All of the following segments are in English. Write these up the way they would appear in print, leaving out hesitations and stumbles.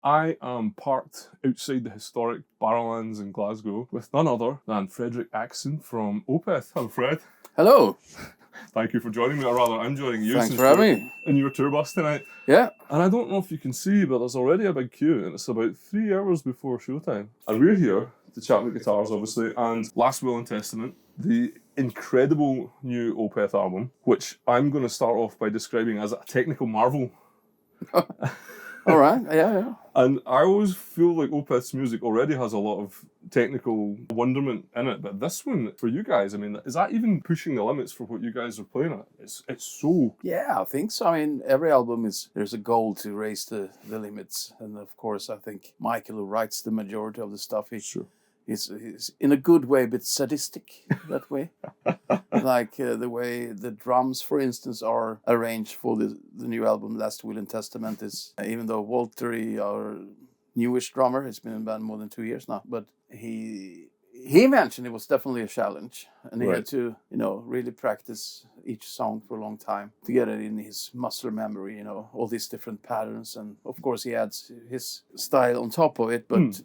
I am parked outside the historic Barrowlands in Glasgow with none other than Frederick Axon from Opeth. Hello, Fred. Hello. Thank you for joining me, or rather, I'm joining you. Thanks for having me. In your tour bus tonight. Yeah. And I don't know if you can see, but there's already a big queue, and it's about 3 hours before showtime. And we're here to chat about guitars, obviously, and Last Will and Testament, the incredible new Opeth album, which I'm going to start off by describing as a technical marvel. All right. Yeah. And I always feel like Opeth's music already has a lot of technical wonderment in it, but this one, for you guys, I mean, is that even pushing the limits for what you guys are playing at? It's so... Yeah, I think so. I mean, every album there's a goal to raise the limits. And of course, I think Michael, who writes the majority of the stuff, he's in a good way, but sadistic that way. Like the way the drums, for instance, are arranged for the new album, Last Will and Testament, is, even though Walter, our newish drummer, has been in the band more than 2 years now, but he mentioned it was definitely a challenge, and he had to, really practice each song for a long time to get it in his muscle memory, all these different patterns, and of course he adds his style on top of it, but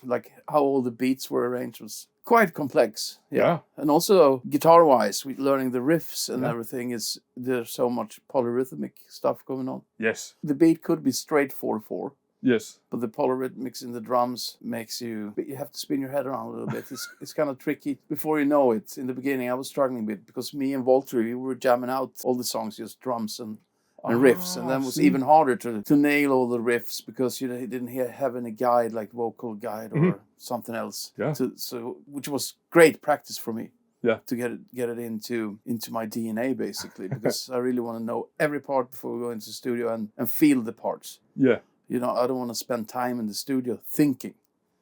like how all the beats were arranged was quite complex. Yeah. And also guitar-wise, learning the riffs and everything, there's so much polyrhythmic stuff going on. Yes. The beat could be straight 4/4. Yes. But the polyrhythmics in the drums you have to spin your head around a little bit. It's kind of tricky before you know it. In the beginning, I was struggling a bit because me and Walter, we were jamming out all the songs, just drums and riffs, and then it was even harder to nail all the riffs because he didn't have any guide, like vocal guide or something else. Yeah. Which was great practice for me. Yeah. To get it into my DNA basically, because I really want to know every part before we go into the studio and feel the parts. Yeah. I don't want to spend time in the studio thinking.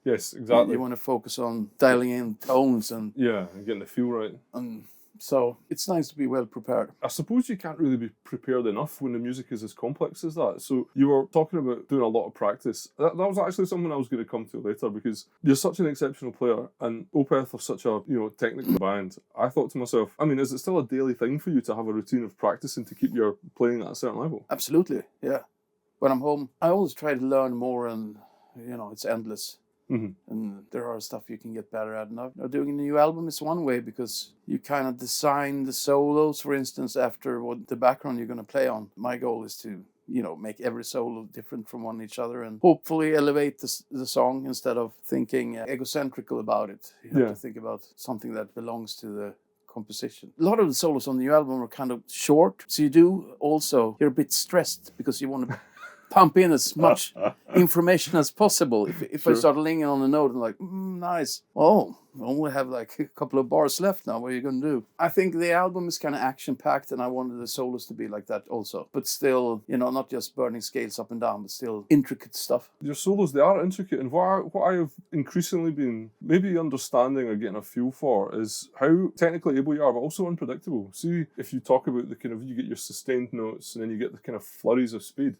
Yes, exactly. You want to focus on dialing in tones and getting the feel right. And so it's nice to be well prepared. I suppose you can't really be prepared enough when the music is as complex as that. So you were talking about doing a lot of practice. That was actually something I was going to come to later, because you're such an exceptional player and Opeth are such a technical band. I thought to myself, I mean, is it still a daily thing for you to have a routine of practicing to keep your playing at a certain level? Absolutely, yeah. When I'm home, I always try to learn more, and it's endless. And there are stuff you can get better at. Now, doing a new album is one way, because you kind of design the solos, for instance, after what the background you're going to play on. My goal is to, make every solo different from each other and hopefully elevate the song instead of thinking egocentrical about it. You have to think about something that belongs to the composition. A lot of the solos on the new album are kind of short, so you're a bit stressed because you want to pump in as much information as possible. If I start lingering on the note and like, nice. Oh, I only have like a couple of bars left now. What are you going to do? I think the album is kind of action-packed, and I wanted the solos to be like that also. But still, not just burning scales up and down, but still intricate stuff. Your solos, they are intricate. And what I have increasingly been maybe understanding or getting a feel for is how technically able you are, but also unpredictable. See, if you talk about you get your sustained notes and then you get the kind of flurries of speed.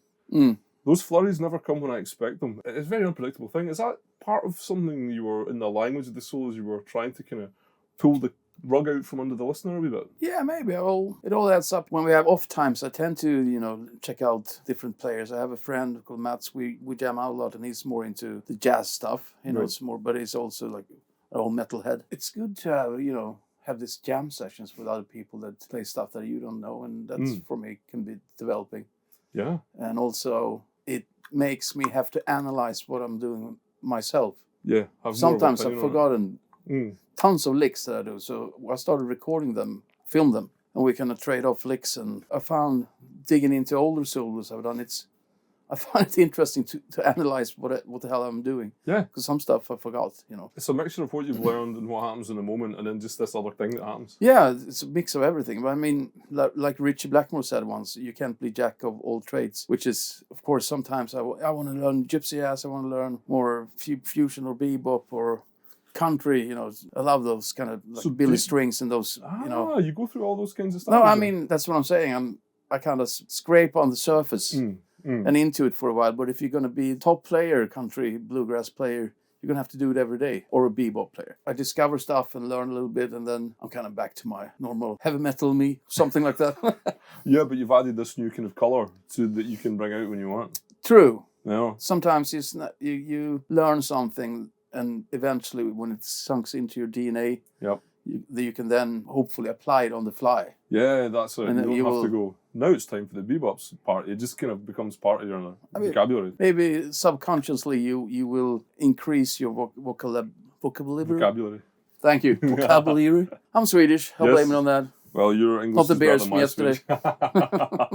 Those flurries never come when I expect them. It's a very unpredictable thing. Is that part of something you were, in the language of the solos, you were trying to kind of pull the rug out from under the listener a wee bit? Yeah, maybe. It all adds up. When we have off times, I tend to, check out different players. I have a friend called Mats. We jam out a lot, and he's more into the jazz stuff. It's more, but he's also like an old metalhead. It's good to have, have these jam sessions with other people that play stuff that you don't know, and that's for me can be developing. Yeah. And also it makes me have to analyze what I'm doing myself. Yeah. Sometimes I've forgotten tons of licks that I do. So I started recording them, film them, and we kind of trade off licks. And I found digging into older solos I've done, I find it interesting to analyze what the hell I'm doing. Yeah. Because some stuff I forgot, It's a mixture of what you've learned and what happens in the moment, and then just this other thing that happens. Yeah, it's a mix of everything. But I mean, like Richie Blackmore said once, you can't be jack of all trades, which is, of course, sometimes I want to learn gypsy jazz, I want to learn more fusion or bebop or country, I love those kind of like Billy Strings and those, you go through all those kinds of stuff. No, I mean, that's what I'm saying. I kind of scrape on the surface. And into it for a while. But if you're going to be a top player, country bluegrass player, you're going to have to do it every day, or a bebop player. I discover stuff and learn a little bit, and then I'm kind of back to my normal heavy metal me, something like that. Yeah, but you've added this new kind of colour that you can bring out when you want. True. Yeah. Sometimes you learn something, and eventually, when it sunks into your DNA, Yep. you can then hopefully apply it on the fly. Yeah, that's it. And You don't have to will, go, now it's time for the bebops part. It just kind of becomes part of your vocabulary. Maybe subconsciously you will increase your vocabulary. Thank you. Vocabulary. I'm Swedish. I'll blame it on that. Well, your English Not the is better beers than from my yesterday.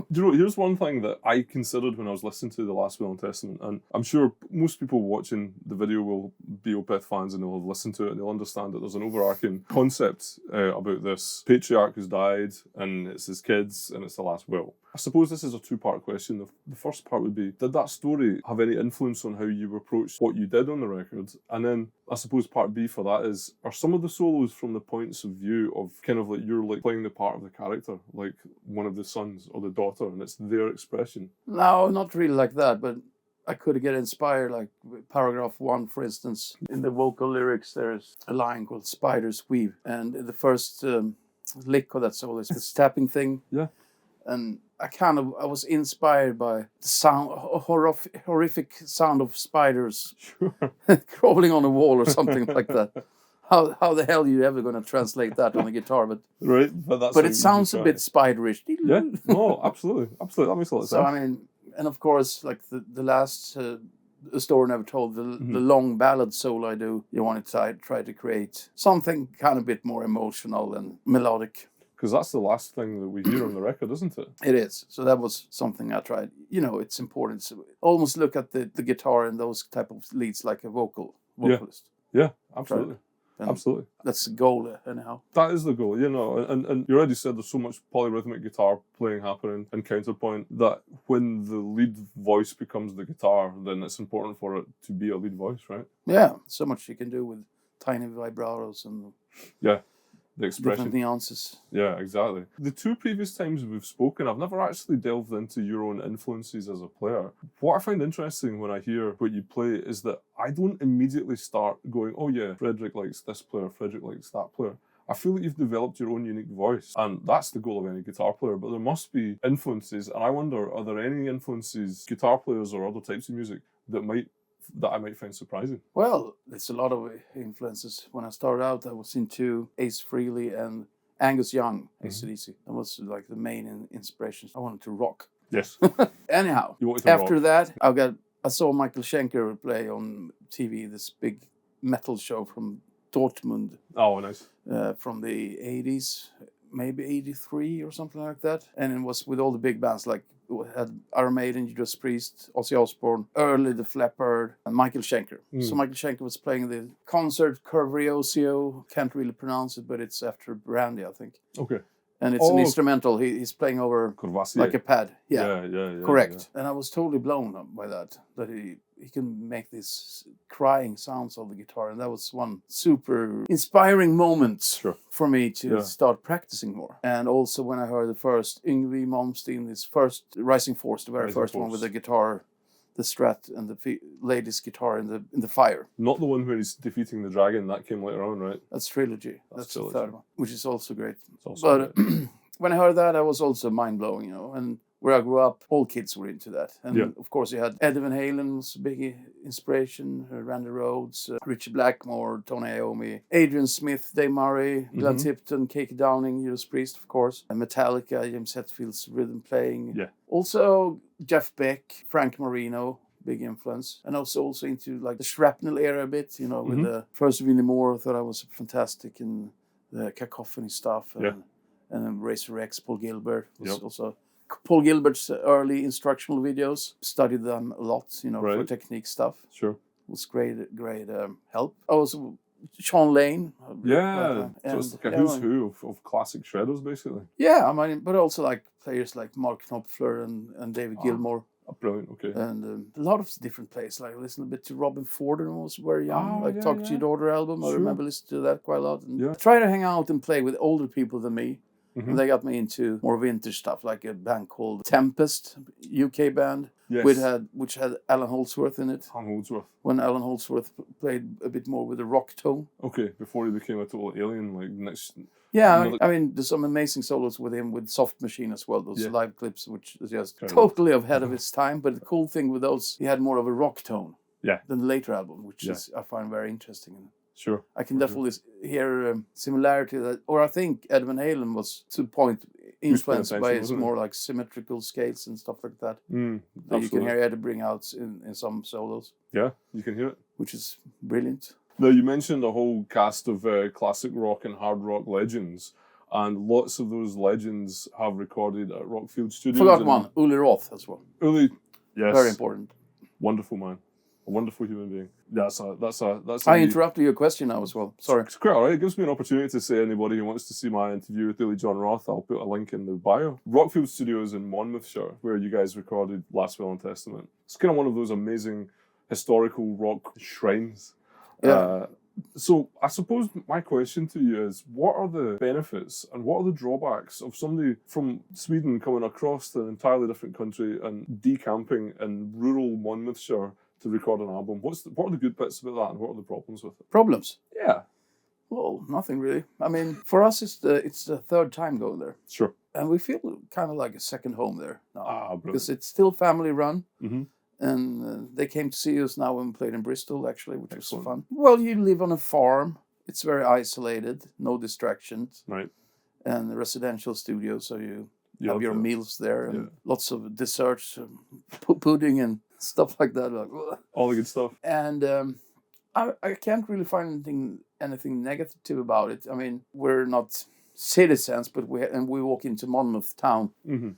Do you know, here's one thing that I considered when I was listening to The Last Will and Testament, and I'm sure most people watching the video will be Opeth fans and they'll have listened to it and they'll understand that there's an overarching concept about this patriarch who's died, and it's his kids, and it's the last will. I suppose this is a two-part question. The first part would be, did that story have any influence on how you approached what you did on the record? And then I suppose part B for that is, are some of the solos from the points of view of kind of like you're like playing the part of the character, like one of the sons or the daughter, and it's their expression? No, not really like that, but I could get inspired, like paragraph 1, for instance. In the vocal lyrics, there's a line called Spiders Weave. And the first lick of that solo is this tapping thing. Yeah. And I was inspired by the sound, horrific sound of spiders crawling on a wall or something like that. How the hell are you ever going to translate that on the guitar? But right, but it sounds a bit spiderish. Yeah, no, absolutely, that makes a lot of sense. So I mean, and of course, like the last A Story Never Told, the long ballad solo I do, you want to try to create something kind of a bit more emotional and melodic. Because that's the last thing that we hear on the record, isn't it? It is. So that was something I tried. You know, it's important to almost look at the guitar and those type of leads like a vocalist. Yeah, absolutely. Absolutely. That's the goal, anyhow. That is the goal, you know. And you already said there's so much polyrhythmic guitar playing happening in Counterpoint that when the lead voice becomes the guitar, then it's important for it to be a lead voice, right? Yeah, so much you can do with tiny vibratos and the expression. Different nuances. Yeah, exactly. The two previous times we've spoken, I've never actually delved into your own influences as a player. What I find interesting when I hear what you play is that I don't immediately start going, oh yeah, Fredrik likes this player, Fredrik likes that player. I feel like you've developed your own unique voice, and that's the goal of any guitar player, but there must be influences, and I wonder, are there any influences, guitar players or other types of music, that I might find surprising? Well, there's a lot of influences. When I started out, I was into Ace Frehley and Angus Young, AC/DC. That was like the main inspiration. I wanted to rock. Yes. Anyhow, after that, I saw Michael Schenker play on TV, this big metal show from Dortmund. Oh, nice. From the 80s, maybe 83 or something like that. And it was with all the big bands like had Iron Maiden, Judas Priest, Ozzy Osbourne, early The Flappard, and Michael Schenker. So Michael Schenker was playing the concert Curvariosio. Can't really pronounce it, but it's after Brandy, I think. Okay. And it's an instrumental. He's playing over Courvoisier. like a pad. Yeah. Correct. Yeah. And I was totally blown up by that he can make these crying sounds on the guitar. And that was one super inspiring moment for me to start practicing more. And also when I heard the first Yngwie Malmsteen, his first Rising Force, the very first one with the guitar, the Strat and the lady's guitar in the fire. Not the one where he's defeating the dragon, that came later on, right? That's Trilogy. That's the third one, which is also great. But when I heard that, I was also mind-blowing, you know. And where I grew up, all kids were into that. And of course, you had Eddie Van Halen was a big inspiration, Randy Rhoads, Richie Blackmore, Tony Iommi, Adrian Smith, Dave Murray, Glenn Tipton, Keke Downing, Judas Priest, of course, and Metallica, James Hetfield's rhythm playing. Yeah. Also, Jeff Beck, Frank Marino, big influence. And I was also into like the Shrapnel era a bit, you know, with the first Vinnie Moore, I thought I was fantastic in the Cacophony stuff. And then Razor X, Paul Gilbert was also... Paul Gilbert's early instructional videos, studied them a lot, you know, for technique stuff. Sure. It was great help. Also, Sean Lane. So it's like a who's who of classic shredders, basically. Yeah, I mean, but also like players like Mark Knopfler and David Gilmour. Brilliant, okay. And a lot of different players. Like I listened a bit to Robin Ford when I was very young. Talk to Your Daughter album. I remember listening to that quite a lot. And I try to hang out and play with older people than me. And they got me into more vintage stuff, like a band called Tempest, UK band. Yes. which had Alan Holdsworth in it. Alan Holdsworth. When Alan Holdsworth played a bit more with a rock tone. Okay, before he became a total alien, like next. Yeah, I mean, there's some amazing solos with him with Soft Machine as well. Those live clips, which is just totally ahead of its time. But the cool thing with those, he had more of a rock tone. Than the later album, which is I find very interesting. Sure. I can definitely hear similarity that, or I think Ed Van Halen was to the point influenced by his more like symmetrical scales and stuff like that. That you can hear Ed bring out in some solos. Yeah, you can hear it. Which is brilliant. Now, you mentioned a whole cast of classic rock and hard rock legends, and lots of those legends have recorded at Rockfield Studios. Forgot one, Uli Roth as well. Uli, yes. Very important. Wonderful man. A wonderful human being. That's I interrupted your question now as well. Sorry. It's quite all right. It gives me an opportunity to say anybody who wants to see my interview with Uli John Roth, I'll put a link in the bio. Rockfield Studios in Monmouthshire, where you guys recorded Last Will and Testament. It's kind of one of those amazing historical rock shrines. Yeah. So I suppose my question to you is, what are the benefits and what are the drawbacks of somebody from Sweden coming across to an entirely different country and decamping in rural Monmouthshire to record an album? What are the good bits about that and what are the problems with it? Problems? Yeah. Well, nothing really. I mean, for us, it's the third time going there. Sure. And we feel kind of like a second home there now. Brilliant. Because it's still family run. Mm-hmm. And they came to see us now when we played in Bristol, actually, which was fun. Well, you live on a farm. It's very isolated, no distractions. Right. And a residential studio, so you have your meals there and lots of desserts, pudding and stuff like that. Like, all the good stuff. And I can't really find anything negative about it. I mean, we're not citizens, but we walk into Monmouth town. Mm-hmm.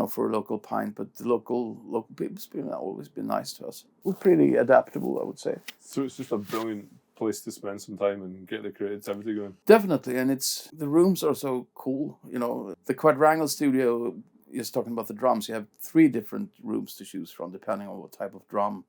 For a local pint, but the local people's always been nice to us. We're pretty adaptable, I would say. So it's just a brilliant place to spend some time and get the creativity going. Definitely, and the rooms are so cool. The Quadrangle studio, just talking about the drums, you have 3 different rooms to choose from, depending on what type of drum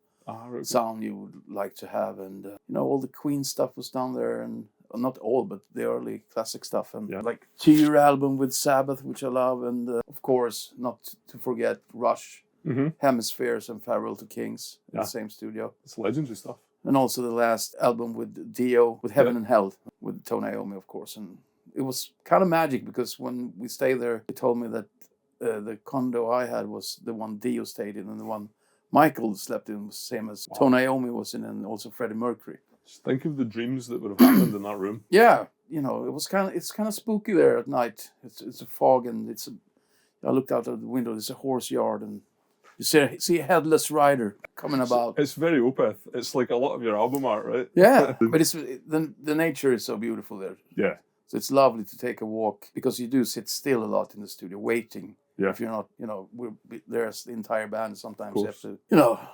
sound you would like to have. And, all the Queen stuff was down there, and not all, but the early classic stuff, and like 2-year album with Sabbath, which I love, and of course, not to forget Rush, Hemispheres, and Farewell to Kings in the same studio. It's legendary stuff. And also the last album with Dio, with Heaven and Hell, with Tony Iommi, of course. And it was kind of magic because when we stayed there, they told me that the condo I had was the one Dio stayed in, and the one Michael slept in was the same as Tony Iommi was in, and also Freddie Mercury. Just think of the dreams that would have happened in that room. Yeah, it's kind of spooky there at night. It's a fog, and I looked out of the window. There's a horse yard, and you see a headless rider coming about. It's very Opeth. It's like a lot of your album art, right? Yeah, but the nature is so beautiful there. Yeah. So it's lovely to take a walk because you do sit still a lot in the studio waiting. Yeah. If you're not, there's the entire band. Sometimes you have to,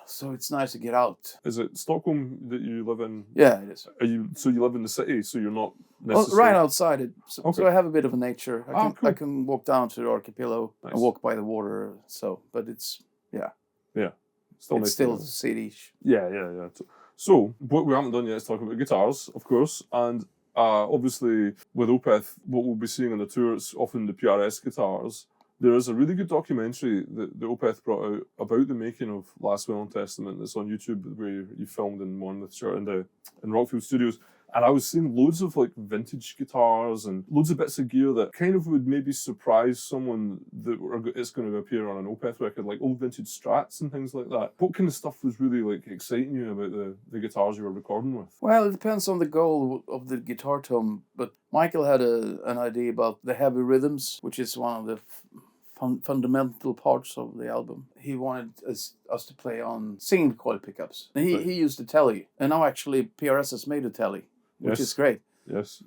so it's nice to get out. Is it Stockholm that you live in? Yeah, it is. So you live in the city, so you're not necessarily... Well, right outside it. So I have a bit of a nature. I can walk down to the Archipelago and walk by the water. But it's, Yeah. It's still city. Yeah. So what we haven't done yet is talk about guitars, of course, and obviously with Opeth, what we'll be seeing on the tour is often the PRS guitars. There is a really good documentary that the Opeth brought out about the making of Last Will and Testament that's on YouTube, where you filmed in Monmouthshire in Rockfield Studios. And I was seeing loads of like vintage guitars and loads of bits of gear that kind of would maybe surprise someone that it's going to appear on an Opeth record, like old vintage Strats and things like that. What kind of stuff was really like exciting you about the guitars you were recording with? Well, it depends on the goal of the guitar tone, but Michael had an idea about the heavy rhythms, which is one of the fundamental parts of the album. He wanted us to play on singing coil pickups. And he used the Tele, and now actually PRS has made a Tele, which is great. Yes.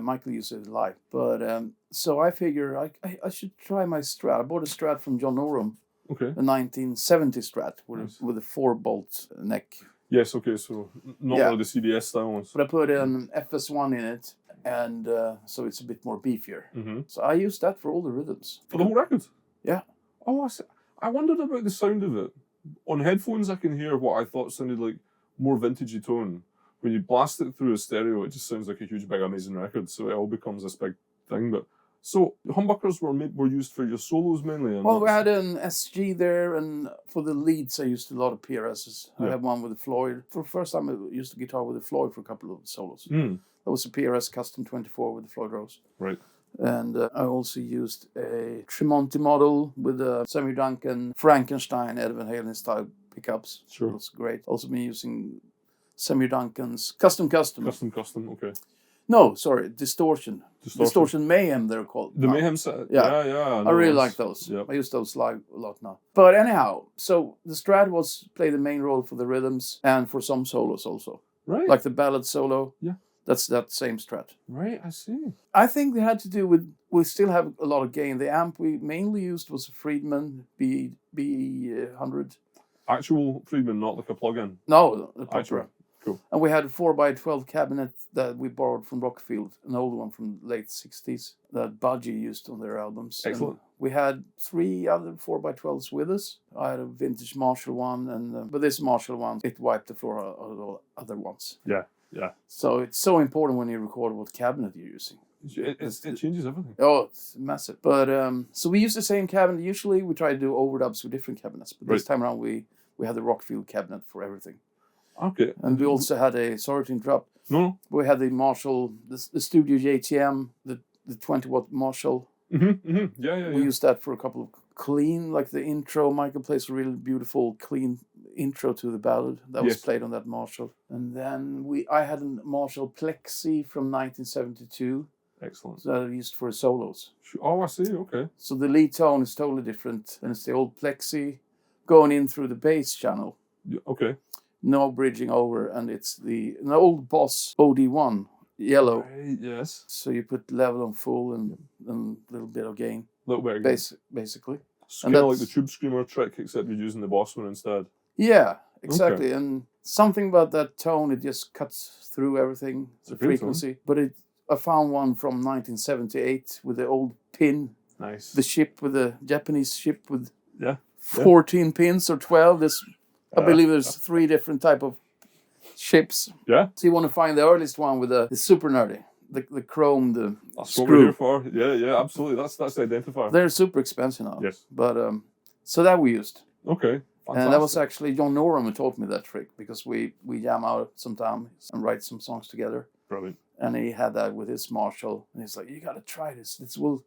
Michael used it live. But so I figure I should try my Strat. I bought a Strat from John Norum. Okay. A 1970 Strat with a 4-bolt neck. Yes, okay, so not one of the CDS style ones. But I put an FS1 in it, and so it's a bit more beefier. Mm-hmm. So I used that for all the rhythms. For the whole record? Yeah. Oh, I wondered about the sound of it. On headphones, I can hear what I thought sounded like more vintagey tone. When you blast it through a stereo, it just sounds like a huge, big, amazing record, so it all becomes this big thing. But So humbuckers were used for your solos mainly. And Well, we had an SG there, and for the leads, I used a lot of PRSs. I had one with a Floyd. For the first time, I used a guitar with a Floyd for a couple of solos. That was a PRS Custom 24 with the Floyd Rose. Right. And I also used a Tremonti model with a Samuel Duncan Frankenstein Ed Van Halen style pickups. Sure. It was great. Also been using Samuel Duncan's Custom. Okay. No, sorry, Distortion Mayhem, they're called. The Mayhem set. Yeah. Yeah. I really like those. Yep. I use those live a lot now. But anyhow, so the Strat played the main role for the rhythms and for some solos also. Right. Like the ballad solo. Yeah. That's that same Strat. Right, I see. I think it had to do with, we still have a lot of gain. The amp we mainly used was a Friedman BE100. Actual Friedman, not like a plug-in. No, the proper. Actual. Cool. And we had a 4x12 cabinet that we borrowed from Rockfield, an old one from the late 60s that Budgie used on their albums. Excellent. And we had 3 other 4x12s with us. I had a vintage Marshall one, but this Marshall one, it wiped the floor out of all other ones. Yeah. So it's so important when you record what cabinet you're using. It changes everything. Oh, it's massive. But so we use the same cabinet. Usually we try to do overdubs with different cabinets, but this time around we had the Rockfield cabinet for everything. Okay. And we also had sorry to interrupt. No. We had the Marshall, the Studio JTM, the 20-watt Marshall. Yeah. We used that for a couple of clean, like the intro. Michael plays a really beautiful, clean intro to the ballad that was played on that Marshall. And then I had a Marshall Plexi from 1972. Excellent. That I used for solos. Oh, I see. Okay. So the lead tone is totally different. And it's the old Plexi going in through the bass channel. Okay. No bridging over, and it's an old Boss OD1 yellow. Right, yes. So you put level on full and a little bit of gain. A little bit of gain. Basically. Kind of like the Tube Screamer trick, except you're using the Boss one instead. Yeah, exactly. Okay. And something about that tone, it just cuts through everything, the frequency. But I found one from 1978 with the old pin. Nice. The ship with the Japanese ship with 14 pins or 12. I believe there's 3 different type of ships. Yeah. So you want to find the earliest one with the super nerdy, the chrome, the that's screw. What we're here for. Yeah, absolutely. That's the identifier. They're super expensive now. Yes. But so that we used. Okay. Fantastic. And that was actually John Norum who taught me that trick because we jam out sometimes and write some songs together. Brilliant. And he had that with his Marshall, and he's like, "You got to try this. This will."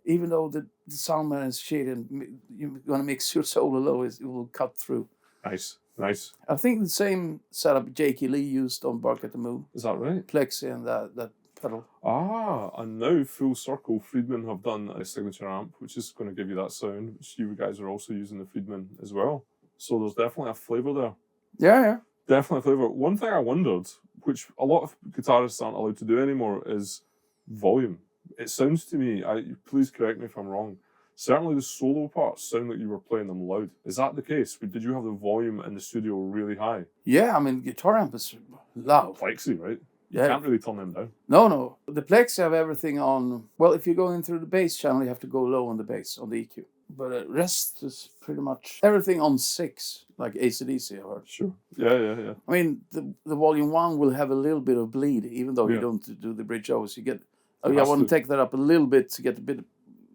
Even though the sound man is shit and you're going to mix your solo low, it will cut through. Nice. I think the same setup Jakey Lee used on Bark at the Moon. Is that right? Plexi and that pedal. And now full circle, Friedman have done a signature amp, which is going to give you that sound, which you guys are also using the Friedman as well. So there's definitely a flavour there. Yeah. Definitely a flavour. One thing I wondered, which a lot of guitarists aren't allowed to do anymore, is volume. It sounds to me, please correct me if I'm wrong, certainly the solo parts sound like you were playing them loud. Is that the case? Did you have the volume in the studio really high? Yeah, I mean, guitar amp is loud. Plexi, right? You Yeah. can't really turn them down. No. The Plexi have everything on... Well, if you're going through the bass channel, you have to go low on the bass, on the EQ. But the rest is pretty much everything on 6, like AC/DC, I heard. Sure. Yeah. I mean, the volume 1 will have a little bit of bleed, even though you don't do the bridge O's. You get... I want to take that up a little bit to get a bit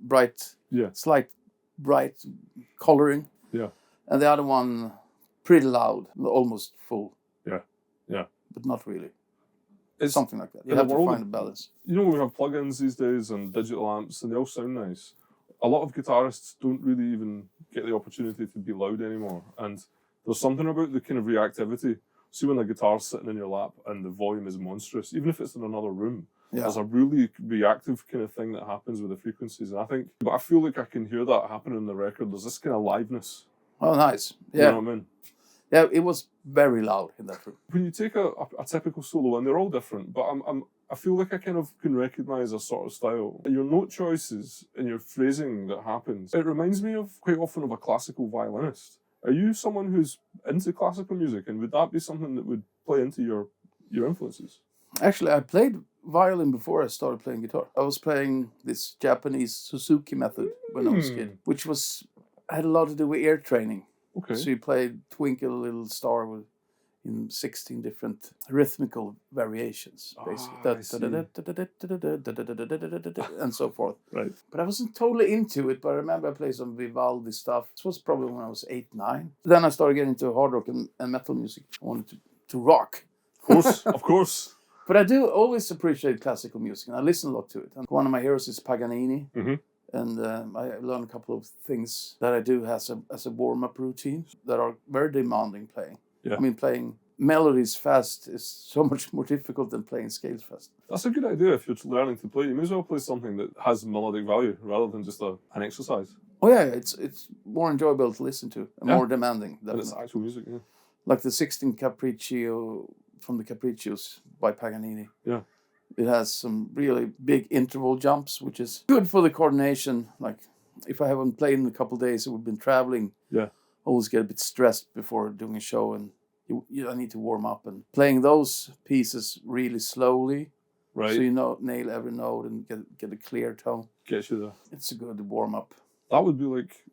bright... slight bright coloring. Yeah. And the other one, pretty loud, almost full. Yeah. But not really. It's something like that. You have to find a balance. You know, we have plugins these days and digital amps, and they all sound nice. A lot of guitarists don't really even get the opportunity to be loud anymore. And there's something about the kind of reactivity. See when the guitar's sitting in your lap and the volume is monstrous, even if it's in another room. Yeah. There's a really reactive kind of thing that happens with the frequencies. And I feel like I can hear that happening in the record. There's this kind of liveness. Oh, nice. Yeah. You know what I mean? Yeah, it was very loud in that room. When you take a typical solo, and they're all different, but I feel like I kind of can recognise a sort of style. Your note choices and your phrasing that happens, it reminds me of quite often of a classical violinist. Are you someone who's into classical music, and would that be something that would play into your influences? Actually, I played violin before I started playing guitar. I was playing this Japanese Suzuki method when I was a kid, which had a lot to do with ear training. Okay. So you played Twinkle Little Star with in 16 different rhythmical variations, basically, and so forth. Right. But I wasn't totally into it. But I remember I played some Vivaldi stuff. This was probably when I was 8, 9. Then I started getting into hard rock and metal music. I wanted to rock. Of course, of course. But I do always appreciate classical music, and I listen a lot to it. And one of my heroes is Paganini. Mm-hmm. And I learned a couple of things that I do as a warm-up routine that are very demanding playing. Yeah. I mean, playing melodies fast is so much more difficult than playing scales fast. That's a good idea. If you're learning to play, you may as well play something that has melodic value rather than just an exercise. Oh yeah, it's more enjoyable to listen to and more demanding. And it's actual music, yeah. Like the 16 Capriccio from the Capriccios by Paganini. Yeah. It has some really big interval jumps, which is good for the coordination. Like, if I haven't played in a couple of days and we've been traveling, yeah, I always get a bit stressed before doing a show, and I need to warm up. And playing those pieces really slowly, right, so you nail every note and get a clear tone. Gets you there. It's a good warm up. That would be like,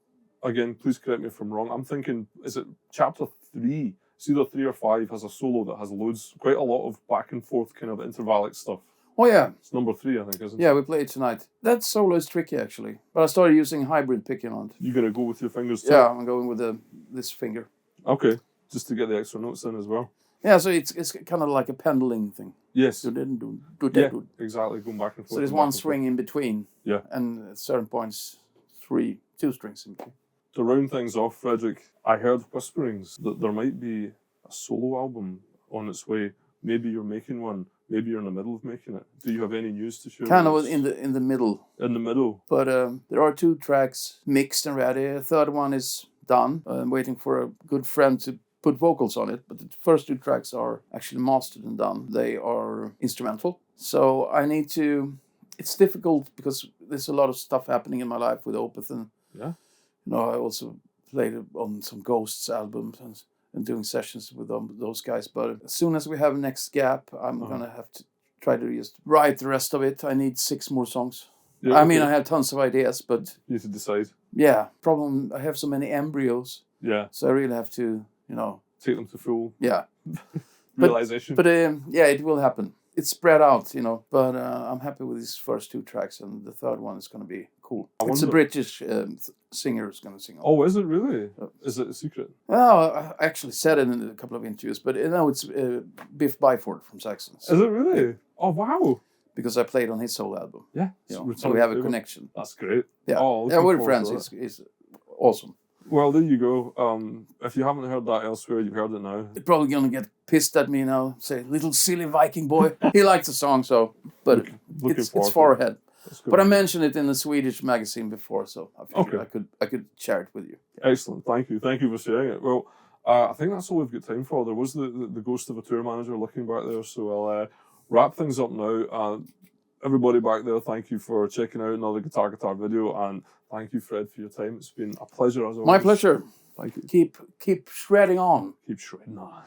again, please correct me if I'm wrong. I'm thinking, is it chapter 3? It's either 3 or 5 has a solo that has quite a lot of back and forth kind of intervallic stuff. Oh yeah. It's number 3, I think, isn't it? Yeah, we played tonight. That solo is tricky actually, but I started using hybrid picking on it. You're gonna go with your fingers too? Yeah, I'm going with this finger. Okay, just to get the extra notes in as well. Yeah, so it's kind of like a pendulum thing. Yes. Yeah, exactly, going back and forth. So there's one string in between. Yeah. And at certain points, 2 strings in between. To round things off, Fredrik, I heard whisperings that there might be a solo album on its way. Maybe you're making one. Maybe you're in the middle of making it. Do you have any news to share? Kind of in the middle. In the middle. But there are 2 tracks mixed and ready. A third one is done. I'm waiting for a good friend to put vocals on it. But the first 2 tracks are actually mastered and done. They are instrumental. So I need to... It's difficult because there's a lot of stuff happening in my life with Opeth. And, yeah. I also played on some Ghosts albums and doing sessions with those guys. But as soon as we have next gap, I'm going to have to try to just write the rest of it. I need 6 more songs. Yeah, I mean, I have tons of ideas, but... You need to decide. Yeah. Problem, I have so many embryos. Yeah. So I really have to, take them to full realization. But yeah, it will happen. It's spread out, But I'm happy with these first 2 tracks, and the third one is going to be cool. It's a British singer who's going to sing. Oh, is it really? Is it a secret? Oh, I actually said it in a couple of interviews, but it's Biff Byford from Saxons. Is it really? Yeah. Oh, wow. Because I played on his whole album. Yeah. So we have a connection. That's great. Yeah. Oh, we're friends. It's awesome. Well, there you go. If you haven't heard that elsewhere, you've heard it now. They're probably going to get pissed at me now. Say, little silly Viking boy. He likes the song, but it's far ahead. But I mentioned it in a Swedish magazine before, so I figured I could share it with you. Excellent. Thank you for sharing it. Well, I think that's all we've got time for. There was the ghost of a tour manager looking back there, so I'll wrap things up now. Everybody back there, thank you for checking out another Guitar video, and thank you, Fred, for your time. It's been a pleasure as always. My pleasure. Thank you. Keep shredding on. Keep shredding on.